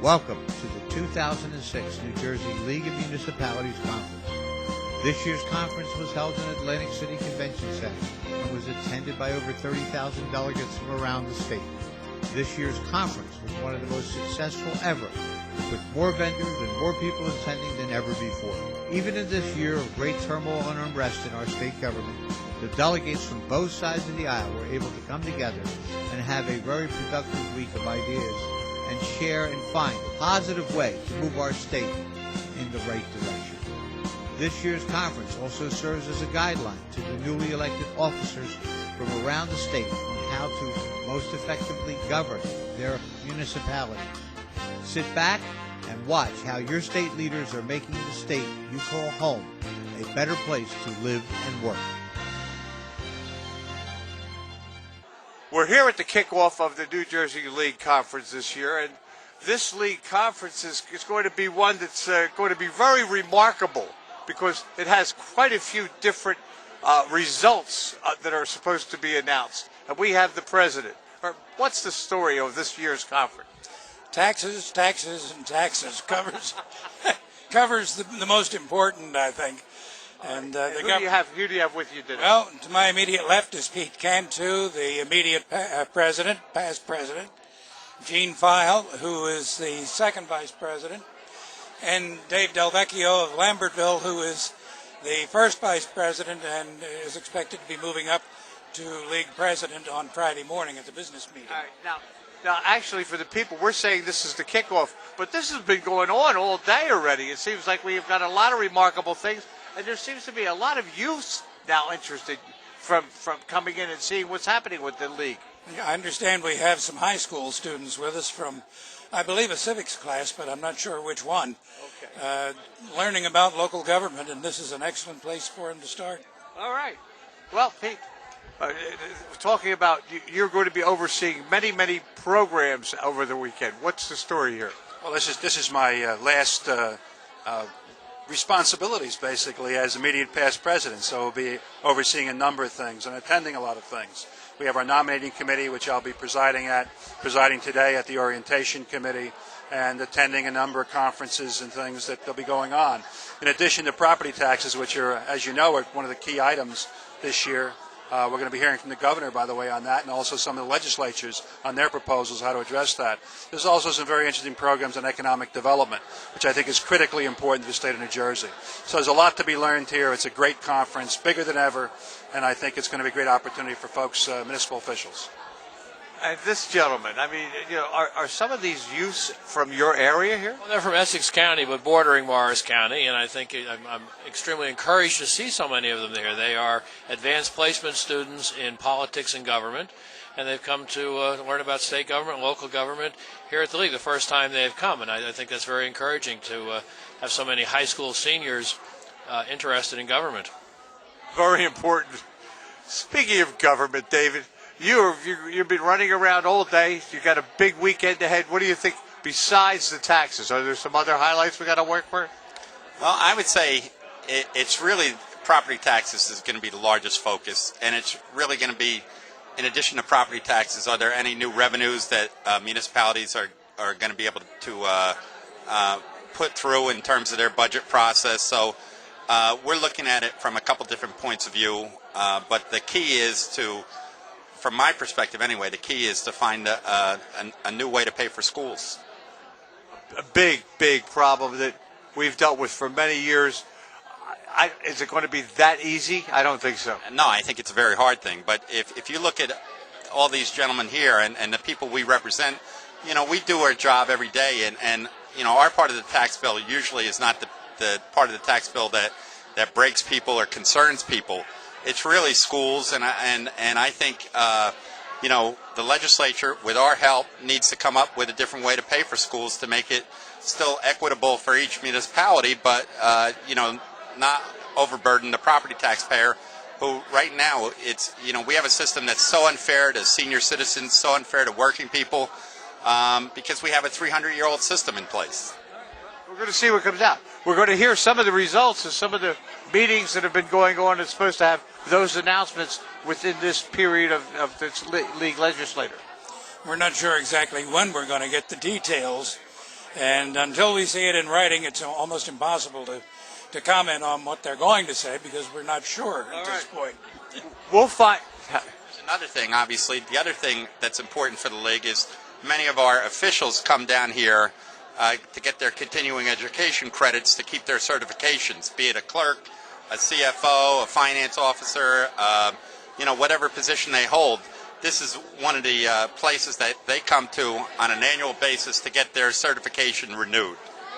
Welcome to the 2006 New Jersey League of Municipalities Conference. This year's conference was held in Atlantic City Convention Center and was attended by over 30,000 delegates from around the state. This year's conference was one of the most successful ever, with more vendors and more people attending than ever before. Even in this year of great turmoil and unrest in our state government, the delegates from both sides of the aisle were able to come together and have a very productive week of ideas and share and find a positive way to move our state in the right direction. This year's conference also serves as a guideline to the newly elected officers from around the state on how to most effectively govern their municipality. Sit back and watch how your state leaders are making the state you call home a better place to live and work. We're here at the kickoff of the New Jersey League Conference this year, and this league conference is going to be one that's going to be very remarkable because it has quite a few different results that are supposed to be announced. And we have the president. What's the story of this year's conference? Taxes, taxes, and taxes covers the most important, I think. And who do you have with you today? Well, to my immediate left is Pete Cantu, the immediate past president. Gene File, who is the second vice president. And Dave Delvecchio of Lambertville, who is the first vice president and is expected to be moving up to league president on Friday morning at the business meeting. All right, now, actually, for the people, we're saying this is the kickoff, but this has been going on all day already. It seems like we've got a lot of remarkable things, and there seems to be a lot of youth now interested from coming in and seeing what's happening with the league. I understand we have some high school students with us from, I believe, a civics class, but I'm not sure which one. Okay. Learning about local government, and this is an excellent place for them to start. All right. Well, Pete, talking about, you're going to be overseeing many programs over the weekend. What's the story here? Well, this is my last responsibilities, basically, as immediate past president. So I'll be overseeing a number of things and attending a lot of things. We have our nominating committee, which I'll be presiding today at the orientation committee, and attending a number of conferences and things that will be going on. In addition to property taxes, which are, as you know, are one of the key items this year. We're going to be hearing from the governor, by the way, on that, and also some of the legislatures on their proposals, how to address that. There's also some very interesting programs on economic development, which I think is critically important to the state of New Jersey. So there's a lot to be learned here. It's a great conference, bigger than ever, and I think it's going to be a great opportunity for folks, municipal officials. And this gentleman, I mean, are some of these youths from your area here? Well, they're from Essex County, but bordering Morris County, and I think I'm extremely encouraged to see so many of them there. They are advanced placement students in politics and government, and they've come to learn about state government, local government here at the League, the first time they've come, and I think that's very encouraging to have so many high school seniors interested in government. Very important. Speaking of government, David, You've been running around all day. You've got a big weekend ahead. What do you think besides the taxes? Are there some other highlights we got to work for? Well, I would say it's really property taxes is going to be the largest focus, and it's really going to be, in addition to property taxes, are there any new revenues that municipalities are going to be able to put through in terms of their budget process? So we're looking at it from a couple different points of view, but the key is to, from my perspective anyway, the key is to find a new way to pay for schools. A big problem that we've dealt with for many years. Is it going to be that easy? I don't think so. No, I think it's a very hard thing. But if you look at all these gentlemen here and the people we represent, we do our job every day. And our part of the tax bill usually is not the part of the tax bill that breaks people or concerns people. It's really schools, and I think the legislature, with our help, needs to come up with a different way to pay for schools to make it still equitable for each municipality, but not overburden the property taxpayer, who right now we have a system that's so unfair to senior citizens, so unfair to working people, because we have a 300-year-old system in place. We're going to see what comes out. We're going to hear some of the results of some of the meetings that have been going on. It's supposed to have those announcements within this period of this league legislature. We're not sure exactly when we're going to get the details, And until we see it in writing, it's almost impossible to comment on what they're going to say because we're not sure at this point. We'll find. There's another thing, obviously. The other thing that's important for the league is many of our officials come down here to get their continuing education credits to keep their certifications, be it a clerk, a CFO, a finance officer, whatever position they hold. This is one of the places that they come to on an annual basis to get their certification renewed.